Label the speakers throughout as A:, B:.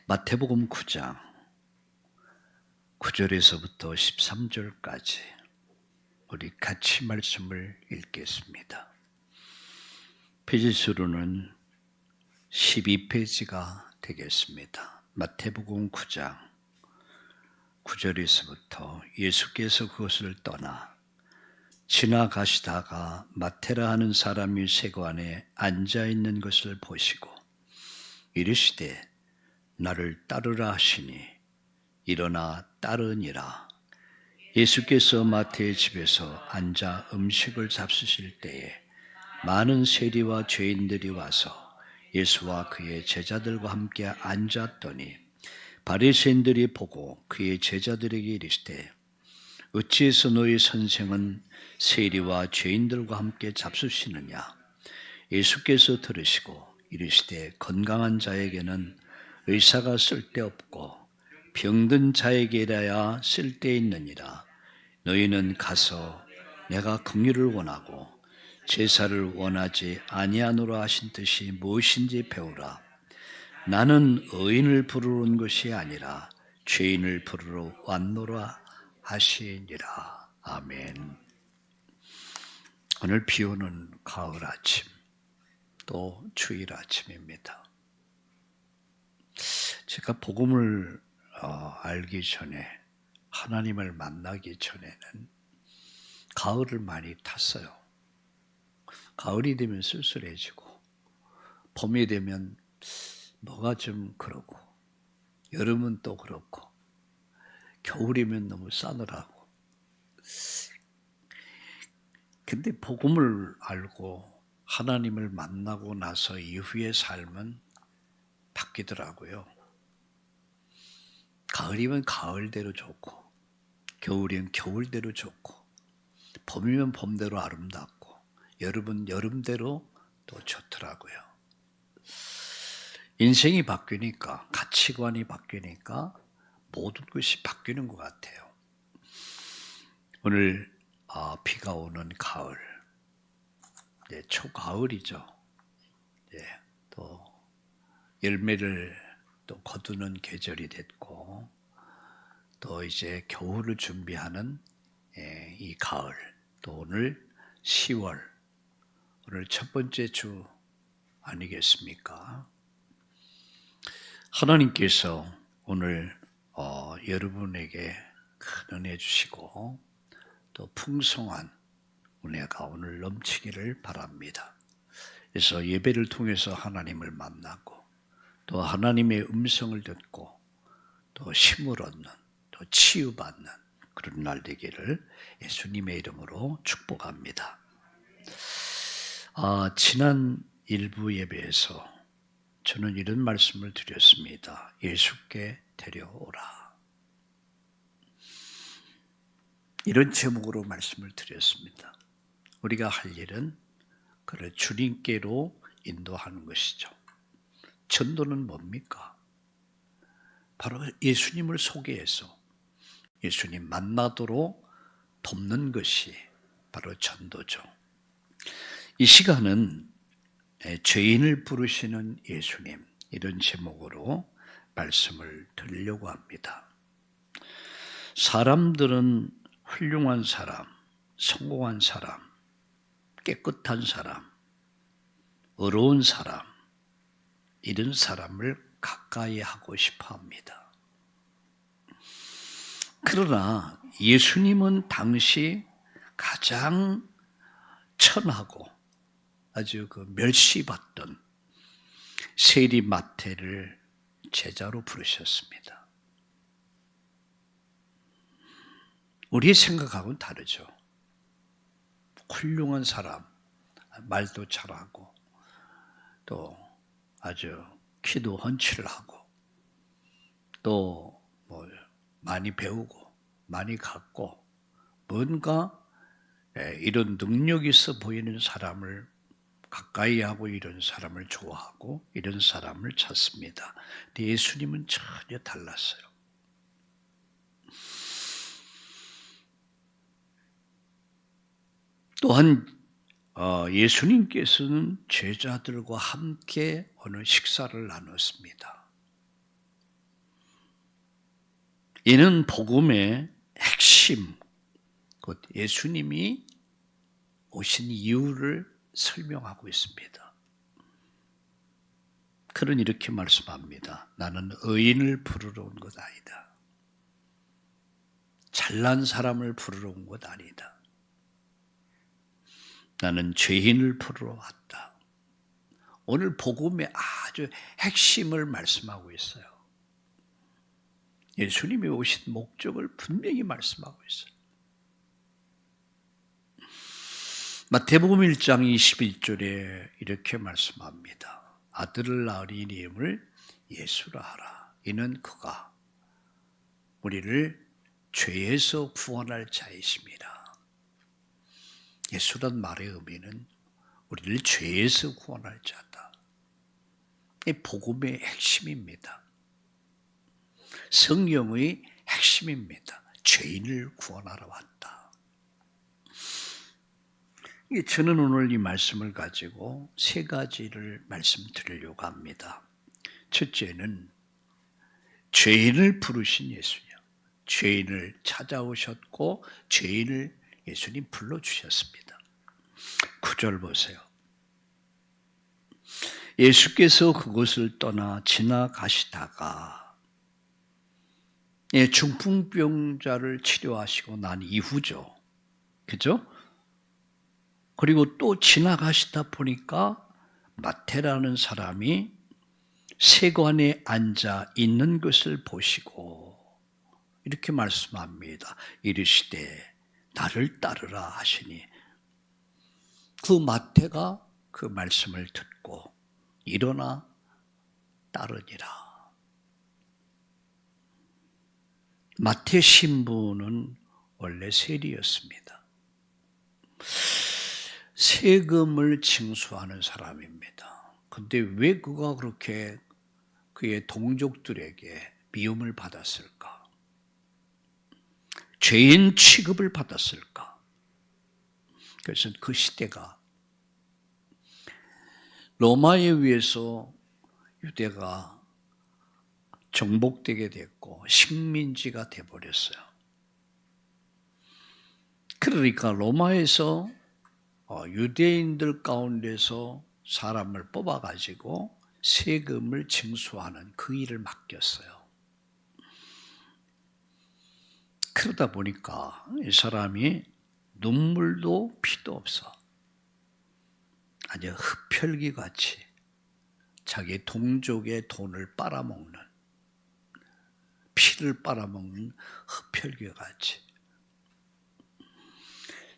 A: 마태복음 9장 9절에서부터 13절까지 우리 같이 말씀을 읽겠습니다. 페이지 수로는 12페이지가 되겠습니다. 마태복음 9장 9절에서부터 예수께서 그것을 떠나 지나가시다가 마태라 하는 사람이 세관에 앉아있는 것을 보시고 이르시되 나를 따르라 하시니 일어나 따르니라. 예수께서 마태의 집에서 앉아 음식을 잡수실 때에 많은 세리와 죄인들이 와서 예수와 그의 제자들과 함께 앉았더니 바리새인들이 보고 그의 제자들에게 이르시되 어찌해서 너희 선생은 세리와 죄인들과 함께 잡수시느냐. 예수께서 들으시고 이르시되 건강한 자에게는 의사가 쓸데없고 병든 자에게라야 쓸데있느니라. 너희는 가서 내가 긍휼을 원하고 제사를 원하지 아니하노라 하신 뜻이 무엇인지 배우라. 나는 의인을 부르러 온 것이 아니라 죄인을 부르러 왔노라 하시니라. 아멘. 오늘 비 오는 가을 아침, 또 주일 아침입니다. 제가 복음을 알기 전에, 하나님을 만나기 전에는 가을을 많이 탔어요. 가을이 되면 쓸쓸해지고, 봄이 되면 뭐가 좀 그러고, 여름은 또 그렇고, 겨울이면 너무 싸늘하고. 근데 복음을 알고 하나님을 만나고 나서 이후의 삶은 바뀌더라고요. 가을이면 가을대로 좋고, 겨울이면 겨울대로 좋고, 봄이면 봄대로 아름답고, 여름은 여름대로 또 좋더라고요. 인생이 바뀌니까, 가치관이 바뀌니까 모든 것이 바뀌는 것 같아요. 오늘 비가 오는 가을, 초가을이죠. 또 열매를 또 거두는 계절이 됐고, 또 이제 겨울을 준비하는 이 가을, 또 오늘 10월, 오늘 첫 번째 주 아니겠습니까? 하나님께서 오늘 여러분에게 큰 은혜 주시고 또 풍성한 은혜가 오늘 넘치기를 바랍니다. 그래서 예배를 통해서 하나님을 만나고 또 하나님의 음성을 듣고 또 힘을 얻는, 또 치유받는 그런 날 되기를 예수님의 이름으로 축복합니다. 지난 일부 예배에서 저는 이런 말씀을 드렸습니다. 예수께 데려오라. 이런 제목으로 말씀을 드렸습니다. 우리가 할 일은 그를 주님께로 인도하는 것이죠. 전도는 뭡니까? 바로 예수님을 소개해서 예수님 만나도록 돕는 것이 바로 전도죠. 이 시간은 죄인을 부르시는 예수님, 이런 제목으로 말씀을 드리려고 합니다. 사람들은 훌륭한 사람, 성공한 사람, 깨끗한 사람, 의로운 사람, 이런 사람을 가까이 하고 싶어 합니다. 그러나 예수님은 당시 가장 천하고 아주 멸시받던 세리 마태를 제자로 부르셨습니다. 우리의 생각하고는 다르죠. 훌륭한 사람, 말도 잘하고 또 아주 키도 훤칠하고 또 많이 배우고 많이 갖고 뭔가 이런 능력이 있어 보이는 사람을 가까이 하고 이런 사람을 좋아하고 이런 사람을 찾습니다. 근데 예수님은 전혀 달랐어요. 또한 예수님께서는 제자들과 함께 어느 식사를 나눴습니다. 이는 복음의 핵심, 곧 예수님이 오신 이유를 설명하고 있습니다. 그는 이렇게 말씀합니다. 나는 의인을 부르러 온 것 아니다. 잘난 사람을 부르러 온 것 아니다. 나는 죄인을 부르러 왔다. 오늘 복음의 아주 핵심을 말씀하고 있어요. 예수님이 오신 목적을 분명히 말씀하고 있어요. 마태복음 1장 21절에 이렇게 말씀합니다. 아들을 낳으니 이름을 예수라 하라. 이는 그가 우리를 죄에서 구원할 자이십니다. 예수란 말의 의미는 우리를 죄에서 구원할 자다. 이 복음의 핵심입니다. 성령의 핵심입니다. 죄인을 구원하러 왔다. 저는 오늘 이 말씀을 가지고 세 가지를 말씀드리려고 합니다. 첫째는 죄인을 부르신 예수님. 죄인을 찾아오셨고 죄인을 예수님 불러주셨습니다. 9절 보세요. 예수께서 그곳을 떠나 지나가시다가 중풍병자를 치료하시고 난 이후죠. 그죠? 그리고 또 지나가시다 보니까 마태라는 사람이 세관에 앉아 있는 것을 보시고 이렇게 말씀합니다. 이르시되 나를 따르라 하시니 그 마태가 그 말씀을 듣고 일어나 따르니라. 마태 신부는 원래 세리였습니다. 세금을 징수하는 사람입니다. 근데 왜 그가 그렇게 그의 동족들에게 미움을 받았을까? 죄인 취급을 받았을까? 그래서 그 시대가 로마에 의해서 유대가 정복되게 됐고 식민지가 돼버렸어요. 그러니까 로마에서 유대인들 가운데서 사람을 뽑아가지고 세금을 징수하는 그 일을 맡겼어요. 그러다 보니까 이 사람이 눈물도 피도 없어 아주 흡혈귀같이 자기 동족의 돈을 빨아먹는, 피를 빨아먹는 흡혈귀같이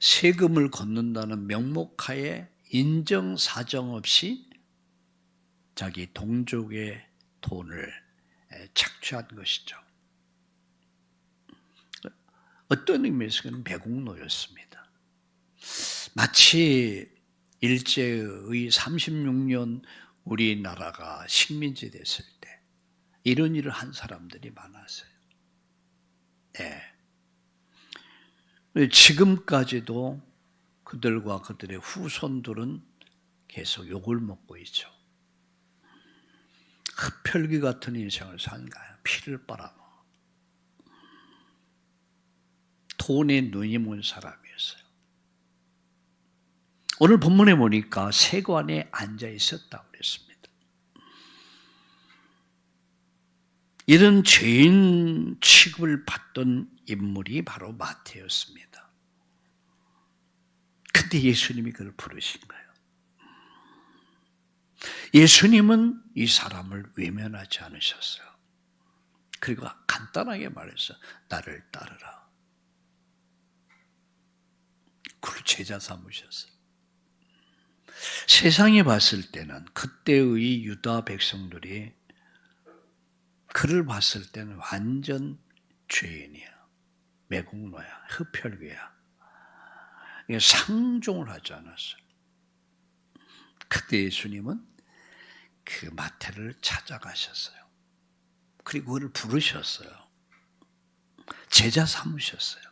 A: 세금을 걷는다는 명목하에 인정사정 없이 자기 동족의 돈을 착취한 것이죠. 어떤 의미에서는 매국노였습니다. 마치 일제의 36년 우리나라가 식민지 됐을 때 이런 일을 한 사람들이 많았어요. 네. 지금까지도 그들과 그들의 후손들은 계속 욕을 먹고 있죠. 흡혈귀 같은 인생을 산 거예요. 피를 빨아먹어. 돈에 눈이 먼 사람이었어요. 오늘 본문에 보니까 세관에 앉아 있었다고 그랬습니다. 이런 죄인 취급을 받던 인물이 바로 마태였습니다. 근데 예수님이 그를 부르신 거예요. 예수님은 이 사람을 외면하지 않으셨어요. 그리고 간단하게 말해서 나를 따르라. 그를 제자 삼으셨어요. 세상에 봤을 때는 그때의 유다 백성들이 그를 봤을 때는 완전 죄인이야. 매국노야. 흡혈귀야. 상종을 하지 않았어요. 그때 예수님은 그 마태를 찾아가셨어요. 그리고 그를 부르셨어요. 제자 삼으셨어요.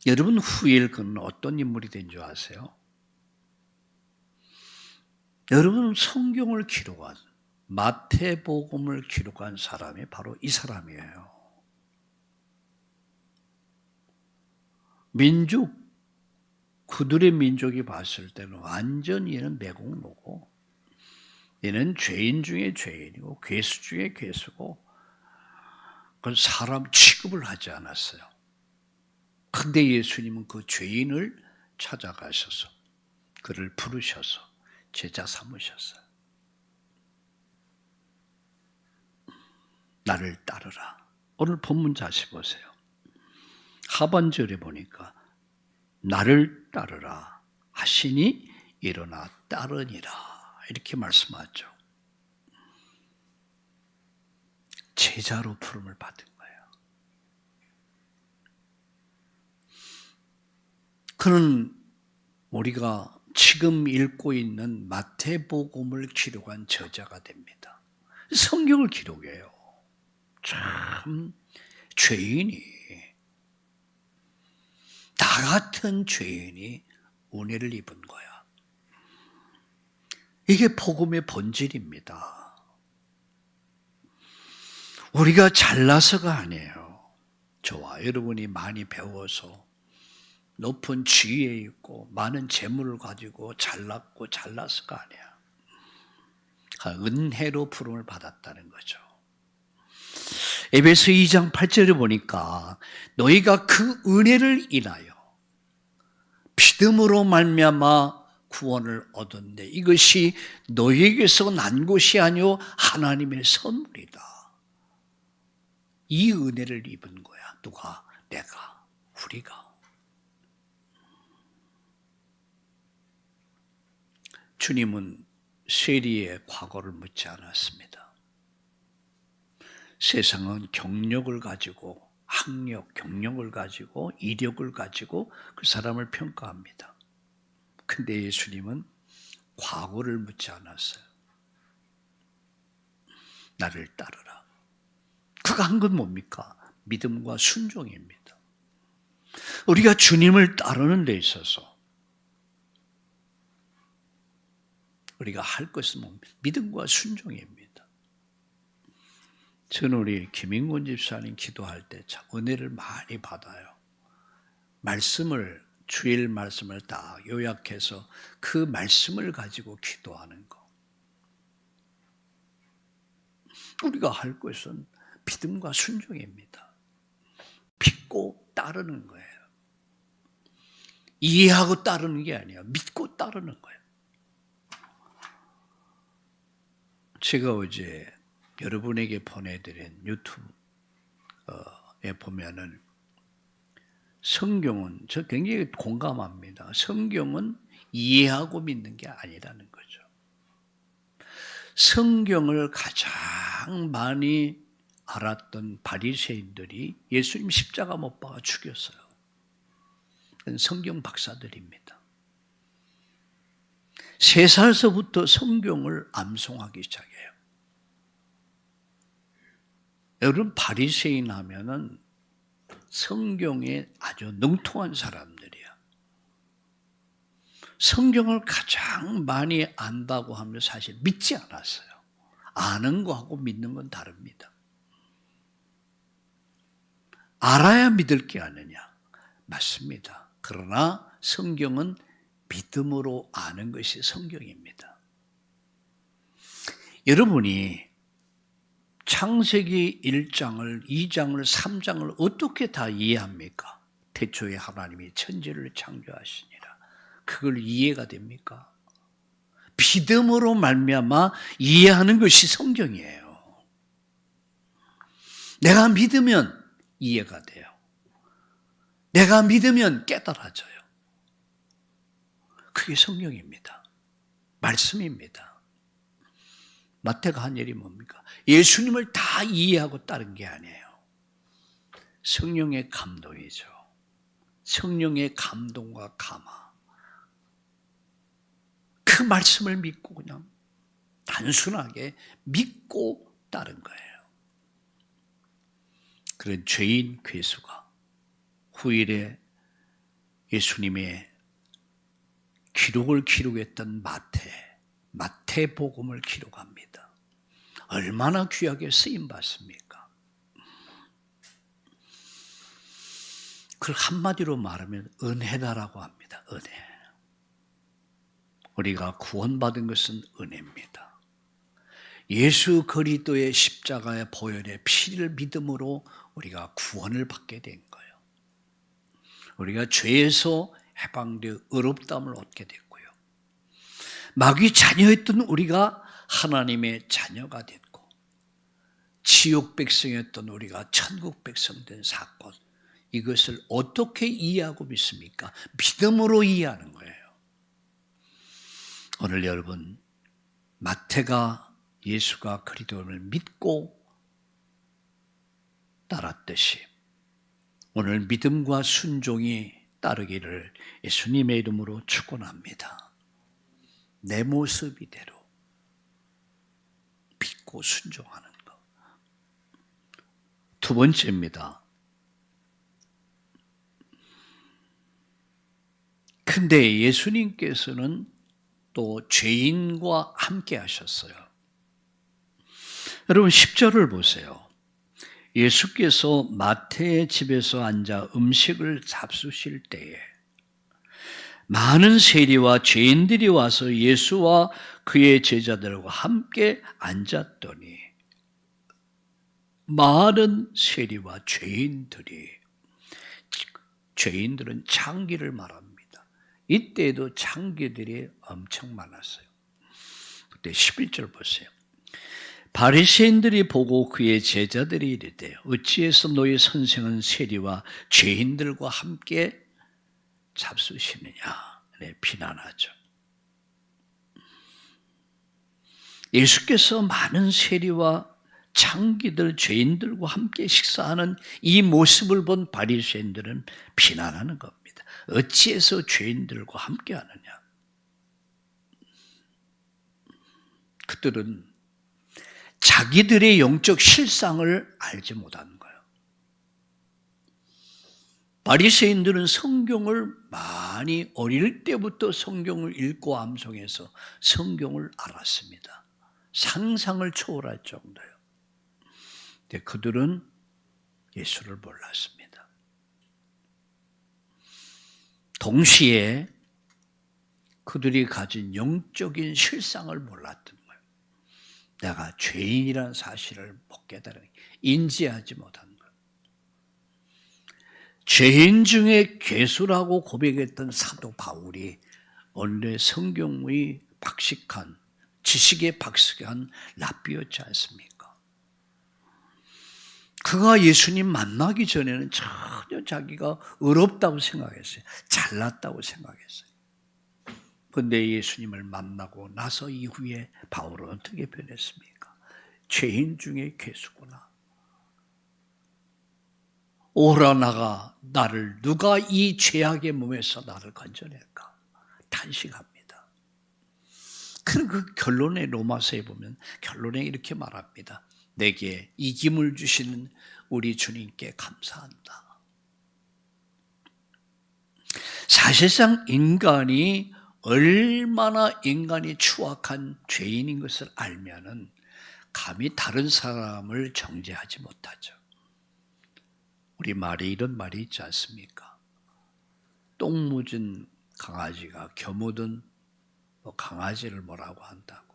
A: 여러분 후일 그는 어떤 인물이 된 줄 아세요? 여러분 성경을 기록한 마태복음을 기록한 사람이 바로 이 사람이에요. 그들의 민족이 봤을 때는 완전히 얘는 매국노고, 얘는 죄인 중에 죄인이고 괴수 중에 괴수고, 그건 사람 취급을 하지 않았어요. 근데 예수님은 그 죄인을 찾아가셔서 그를 부르셔서 제자 삼으셨어요. 나를 따르라. 오늘 본문 다시 보세요. 하반절에 보니까 나를 따르라 하시니 일어나 따르니라 이렇게 말씀하죠. 제자로 부름을 받은 거예요. 그는 우리가 지금 읽고 있는 마태복음을 기록한 저자가 됩니다. 성경을 기록해요. 참 죄인이, 나 같은 죄인이 은혜를 입은 거야. 이게 복음의 본질입니다. 우리가 잘나서가 아니에요. 저와 여러분이 많이 배워서 높은 지위에 있고 많은 재물을 가지고 잘났고 잘나서가 아니야. 은혜로 부름을 받았다는 거죠. 에베소 2장 8절에 보니까 너희가 그 은혜를 인하여 믿음으로 말미암아 구원을 얻었는데 이것이 너희에게서 난 것이 아니요 하나님의 선물이다. 이 은혜를 입은 거야. 누가? 내가, 우리가. 주님은 세리의 과거를 묻지 않았습니다. 세상은 경력을 가지고 학력, 경력을 가지고 이력을 가지고 그 사람을 평가합니다. 근데 예수님은 과거를 묻지 않았어요. 나를 따르라. 그가 한 건 뭡니까? 믿음과 순종입니다. 우리가 주님을 따르는 데 있어서 우리가 할 것은 뭡니까? 믿음과 순종입니다. 저는 우리 김인곤 집사님 기도할 때 참 은혜를 많이 받아요. 주일 말씀을 다 요약해서 그 말씀을 가지고 기도하는 거. 우리가 할 것은 믿음과 순종입니다. 믿고 따르는 거예요. 이해하고 따르는 게 아니에요. 믿고 따르는 거예요. 제가 어제 여러분에게 보내드린 유튜브에 보면은 성경은 저 굉장히 공감합니다. 성경은 이해하고 믿는 게 아니라는 거죠. 성경을 가장 많이 알았던 바리새인들이 예수님 십자가 못 박아 죽였어요. 성경 박사들입니다. 3살서부터 성경을 암송하기 시작해요. 여러분 바리새인 하면은 성경에 아주 능통한 사람들이야. 성경을 가장 많이 안다고 하면 사실 믿지 않았어요. 아는 거하고 믿는 건 다릅니다. 알아야 믿을 게 아니냐? 맞습니다. 그러나 성경은 믿음으로 아는 것이 성경입니다. 여러분이 창세기 1장을, 2장을, 3장을 어떻게 다 이해합니까? 태초에 하나님이 천지를 창조하시니라. 그걸 이해가 됩니까? 믿음으로 말미암아 이해하는 것이 성경이에요. 내가 믿으면 이해가 돼요. 내가 믿으면 깨달아져요. 그게 성경입니다. 말씀입니다. 마태가 한 일이 뭡니까? 예수님을 다 이해하고 따른 게 아니에요. 성령의 감동이죠. 성령의 감동과 감화. 그 말씀을 믿고 그냥 단순하게 믿고 따른 거예요. 그런 죄인 괴수가 후일에 예수님의 기록을 기록했던 마태복음을 기록합니다. 얼마나 귀하게 쓰임 받습니까? 그걸 한마디로 말하면 은혜다라고 합니다. 은혜. 우리가 구원받은 것은 은혜입니다. 예수 그리스도의 십자가의 보혈의 피를 믿음으로 우리가 구원을 받게 된 거예요. 우리가 죄에서 해방되어 의롭다함을 얻게 됐고요. 마귀 자녀였던 우리가 하나님의 자녀가 됐고, 지옥 백성이었던 우리가 천국 백성 된 사건, 이것을 어떻게 이해하고 믿습니까? 믿음으로 이해하는 거예요. 오늘 여러분, 마태가 예수가 그리스도를 믿고 따랐듯이 오늘 믿음과 순종이 따르기를 예수님의 이름으로 축원합니다. 내 모습 이대로 믿고 순종하는 것. 두 번째입니다. 근데 예수님께서는 또 죄인과 함께 하셨어요. 여러분 10절을 보세요. 예수께서 마태의 집에서 앉아 음식을 잡수실 때에 많은 세리와 죄인들이 와서 예수와 그의 제자들과 함께 앉았더니 많은 세리와 죄인들은 창기를 말합니다. 이때에도 창기들이 엄청 많았어요. 그때 11절 보세요. 바리새인들이 보고 그의 제자들이 이르되 어찌해서 너희 선생은 세리와 죄인들과 함께 잡수시느냐 비난하죠. 예수께서 많은 세리와 창기들, 죄인들과 함께 식사하는 이 모습을 본 바리새인들은 비난하는 겁니다. 어찌해서 죄인들과 함께 하느냐. 그들은 자기들의 영적 실상을 알지 못하는 거예요. 바리새인들은 성경을 많이 어릴 때부터 성경을 읽고 암송해서 성경을 알았습니다. 상상을 초월할 정도예요. 근데 그들은 예수를 몰랐습니다. 동시에 그들이 가진 영적인 실상을 몰랐던 거예요. 내가 죄인이라는 사실을 못 깨달아 인지하지 못한 거예요. 죄인 중에 괴수라고 고백했던 사도 바울이 원래 성경의 박식한 지식에 박식한 랍비였지 않습니까? 그가 예수님 만나기 전에는 전혀 자기가 의롭다고 생각했어요. 잘났다고 생각했어요. 그런데 예수님을 만나고 나서 이후에 바울은 어떻게 변했습니까? 죄인 중에 괴수구나. 오라 나가 나를 누가 이 죄악의 몸에서 나를 건져낼까? 탄식합니다. 그 결론에 로마서에 보면 결론에 이렇게 말합니다. 내게 이김을 주시는 우리 주님께 감사한다. 사실상 인간이 얼마나 인간이 추악한 죄인인 것을 알면은 감히 다른 사람을 정죄하지 못하죠. 우리 말에 이런 말이 있지 않습니까? 똥 묻은 강아지가 겨묻은 강아지를 뭐라고 한다고.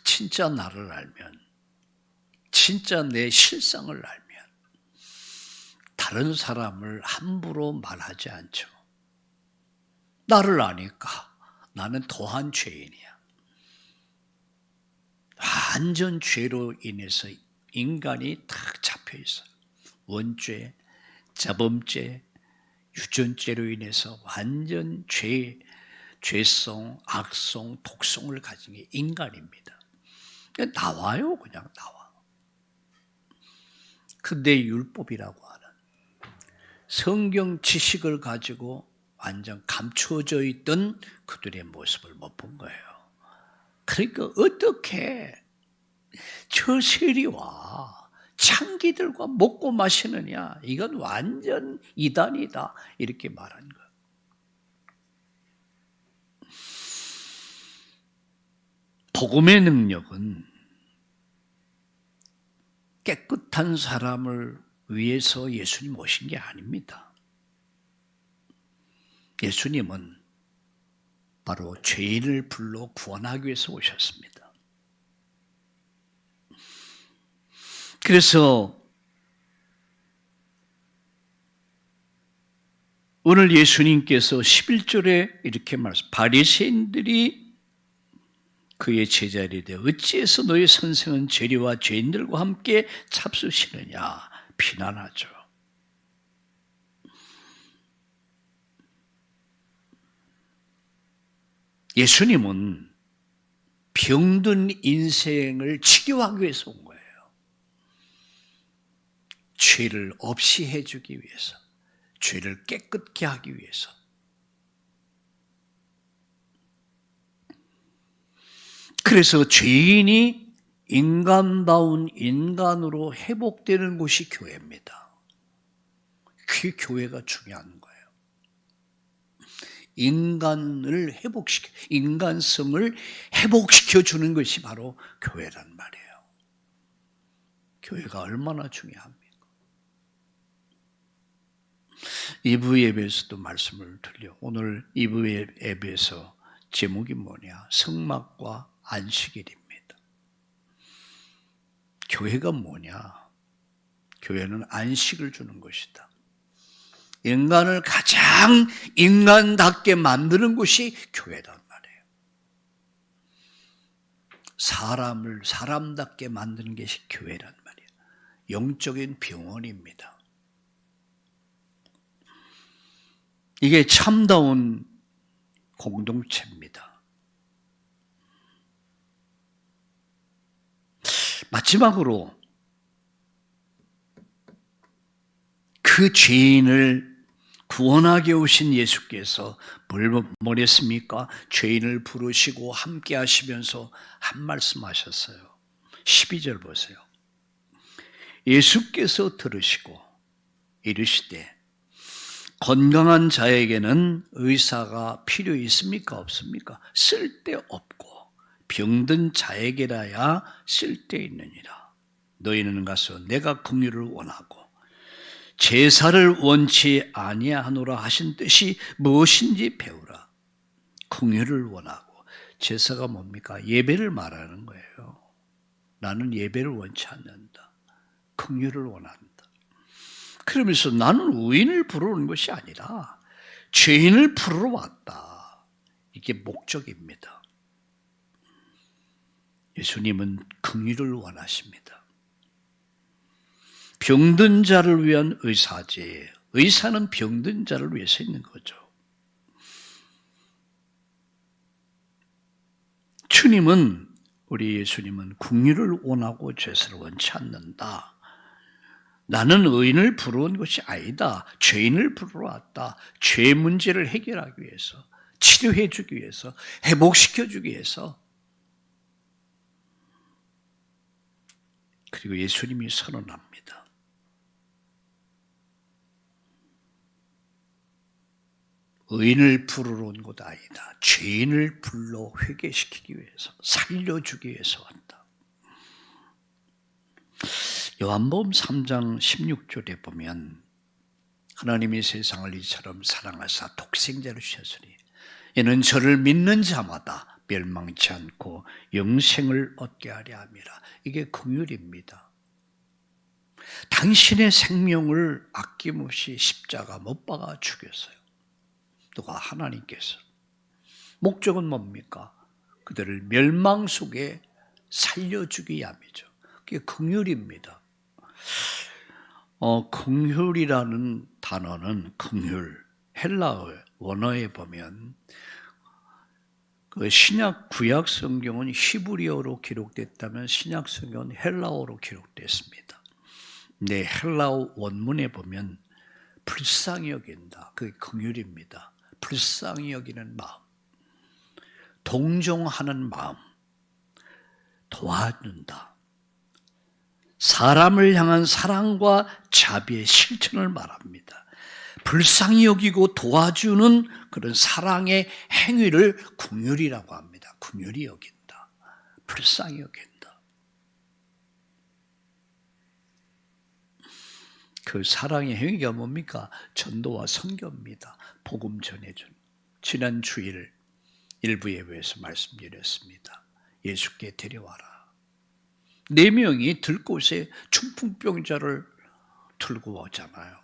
A: 진짜 나를 알면, 진짜 내 실상을 알면 다른 사람을 함부로 말하지 않죠. 나를 아니까 나는 더한 죄인이야. 완전 죄로 인해서 인간이 딱 잡혀 있어요. 원죄, 자범죄, 유전죄로 인해서 완전 죄성, 악성, 독성을 가진 게 인간입니다. 나와요, 그냥 나와. 근데 율법이라고 하는 성경 지식을 가지고 완전 감춰져 있던 그들의 모습을 못 본 거예요. 그러니까 어떻게 저 세리와 창기들과 먹고 마시느냐, 이건 완전 이단이다, 이렇게 말한 거예요. 복음의 능력은 깨끗한 사람을 위해서 예수님 오신 게 아닙니다. 예수님은 바로 죄인을 불러 구원하기 위해서 오셨습니다. 그래서 오늘 예수님께서 11절에 이렇게 말씀, 바리새인들이 그의 제자들이 되어 어찌해서 너희 선생은 죄리와 죄인들과 함께 잡수시느냐 비난하죠. 예수님은 병든 인생을 치료하기 위해서 온 거예요. 죄를 없이 해주기 위해서, 죄를 깨끗게 하기 위해서. 그래서 죄인이 인간다운 인간으로 회복되는 곳이 교회입니다. 그 교회가 중요한 거예요. 인간을 회복시켜, 인간성을 회복시켜 주는 것이 바로 교회란 말이에요. 교회가 얼마나 중요합니까? 2부 예배에서도 말씀을 드려. 오늘 2부 예배에서 제목이 뭐냐? 성막과 안식일입니다. 교회가 뭐냐? 교회는 안식을 주는 것이다. 인간을 가장 인간답게 만드는 것이 교회란 말이에요. 사람을 사람답게 만드는 것이 교회란 말이에요. 영적인 병원입니다. 이게 참다운 공동체입니다. 마지막으로 그 죄인을 구원하게 오신 예수께서 뭘 했습니까? 죄인을 부르시고 함께 하시면서 한 말씀 하셨어요. 12절 보세요. 예수께서 들으시고 이르시되 건강한 자에게는 의사가 필요 있습니까? 없습니까? 쓸데없고 병든 자에게라야 쓸데있느니라. 너희는 가서 내가 긍휼을 원하고 제사를 원치 아니하노라 하신 뜻이 무엇인지 배우라. 긍휼을 원하고, 제사가 뭡니까? 예배를 말하는 거예요. 나는 예배를 원치 않는다. 긍휼을 원한다. 그러면서 나는 의인을 부르러 온 것이 아니라 죄인을 부르러 왔다. 이게 목적입니다. 예수님은 긍휼을 원하십니다. 병든 자를 위한 의사지, 의사는 병든 자를 위해서 있는 거죠. 주님은, 우리 예수님은 긍휼을 원하고 죄를 원치 않는다. 나는 의인을 부르러 온 것이 아니다. 죄인을 부르러 왔다. 죄 문제를 해결하기 위해서, 치료해 주기 위해서, 회복시켜 주기 위해서. 그리고 예수님이 선언합니다. 의인을 부르러 온 것 아니다. 죄인을 불러 회개시키기 위해서, 살려주기 위해서 왔다. 요한복음 3장 16절에 보면 하나님이 세상을 이처럼 사랑하사 독생자를 주셨으니 이는 저를 믿는 자마다 멸망치 않고 영생을 얻게 하려 함이라. 이게 긍휼입니다. 당신의 생명을 아낌없이 십자가 못 박아 죽였어요. 누가? 하나님께서. 목적은 뭡니까? 그들을 멸망 속에 살려주기 위함이죠. 그게 긍휼입니다. 긍휼이라는 단어는, 긍휼, 헬라어 원어에 보면 그 신약 구약 성경은 히브리어로 기록됐다면 신약 성경은 헬라어로 기록됐습니다. 근데 헬라어 원문에 보면 불쌍히 여긴다. 그게 긍휼입니다. 불쌍히 여기는 마음, 동정하는 마음, 도와준다. 사람을 향한 사랑과 자비의 실천을 말합니다. 불쌍히 여기고 도와주는 그런 사랑의 행위를 긍휼이라고 합니다. 긍휼히 여긴다. 불쌍히 여긴다. 그 사랑의 행위가 뭡니까? 전도와 선교입니다. 복음 전해준. 지난 주일 일부 예배에서 말씀드렸습니다. 예수께 데려와라. 4명이 들곳에 중풍병자를 들고 오잖아요.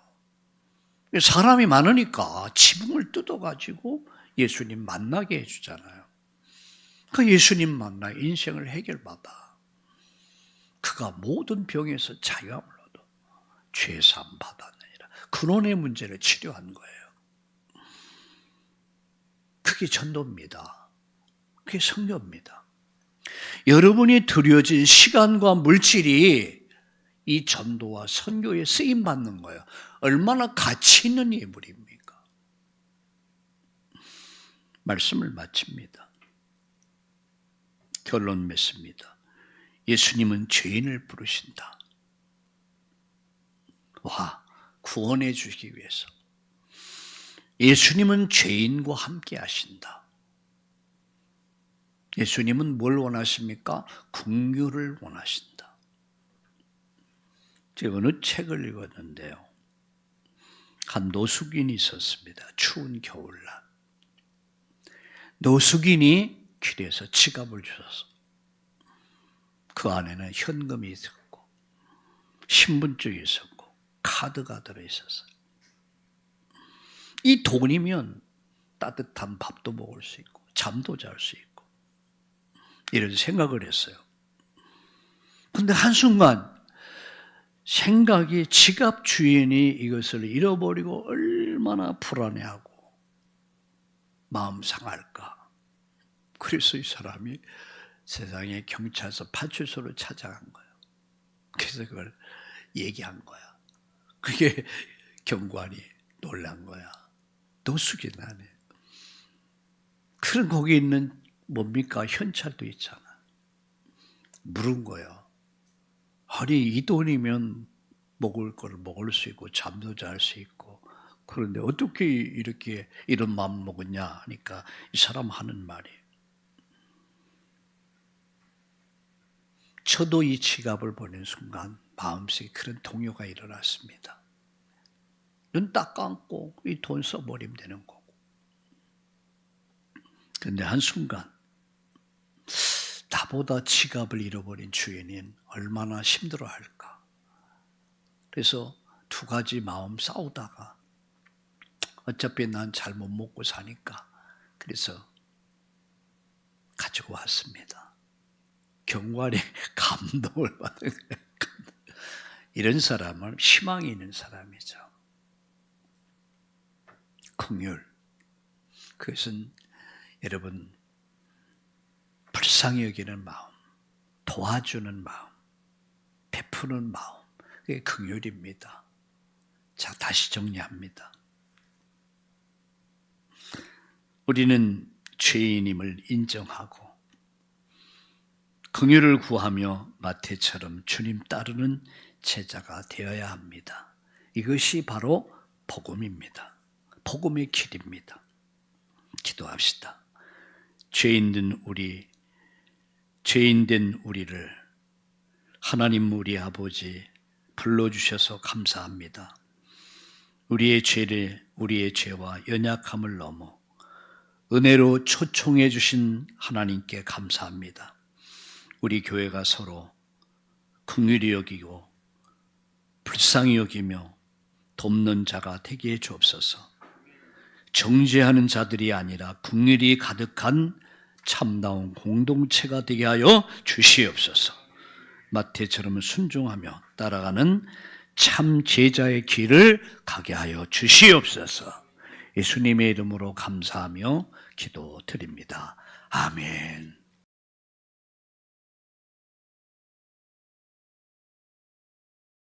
A: 사람이 많으니까 지붕을 뜯어가지고 예수님 만나게 해주잖아요. 그 예수님 만나 인생을 해결받아. 그가 모든 병에서 자유함을 얻어 죄사함 받았느니라. 근원의 문제를 치료한 거예요. 그게 전도입니다. 그게 선교입니다. 여러분이 들여진 시간과 물질이 이 전도와 선교에 쓰임받는 거예요. 얼마나 가치 있는 예물입니까? 말씀을 마칩니다. 결론 맺습니다. 예수님은 죄인을 부르신다. 와, 구원해 주시기 위해서. 예수님은 죄인과 함께 하신다. 예수님은 뭘 원하십니까? 긍휼을 원하신다. 제가 어느 책을 읽었는데요. 한 노숙인이 있었습니다. 추운 겨울날. 노숙인이 길에서 지갑을 주셔서 그 안에는 현금이 있었고 신분증이 있었고 카드가 들어있었어요. 이 돈이면 따뜻한 밥도 먹을 수 있고 잠도 잘 수 있고 이런 생각을 했어요. 그런데 한순간 생각이 지갑 주인이 이것을 잃어버리고 얼마나 불안해하고 마음 상할까. 그래서 이 사람이 세상에 경찰서 파출소를 찾아간 거예요. 그래서 그걸 얘기한 거야. 그게 경관이 놀란 거야. 노숙인 안에. 그럼 거기 있는 뭡니까? 현찰도 있잖아. 물은 거야. 아니 이 돈이면 먹을 걸 먹을 수 있고 잠도 잘 수 있고 그런데 어떻게 이렇게 이런 마음 먹었냐 하니까 이 사람 하는 말이 저도 이 지갑을 보는 순간 마음속에 그런 동요가 일어났습니다. 눈 딱 감고 이 돈 써버리면 되는 거고. 그런데 한순간 나보다 지갑을 잃어버린 주인은 얼마나 힘들어할까. 그래서 두 가지 마음 싸우다가 어차피 난 잘 못 먹고 사니까 그래서 가지고 왔습니다. 경관이 감동을 받은 거예요. 이런 사람은 희망이 있는 사람이죠. 긍휼. 그것은 여러분 불쌍히 여기는 마음, 도와주는 마음, 베푸는 마음, 그게 긍휼입니다. 자, 다시 정리합니다. 우리는 죄인임을 인정하고 긍휼을 구하며 마태처럼 주님 따르는 제자가 되어야 합니다. 이것이 바로 복음입니다. 복음의 길입니다. 기도합시다. 죄인된 우리를 하나님 우리 아버지 불러주셔서 감사합니다. 우리의 죄와 연약함을 넘어 은혜로 초청해 주신 하나님께 감사합니다. 우리 교회가 서로 긍휼히 여기고 불쌍히 여기며 돕는 자가 되게 해 주옵소서. 정죄하는 자들이 아니라 긍휼이 가득한 참다운 공동체가 되게 하여 주시옵소서. 마태처럼 순종하며 따라가는 참 제자의 길을 가게 하여 주시옵소서. 예수님의 이름으로 감사하며 기도드립니다. 아멘.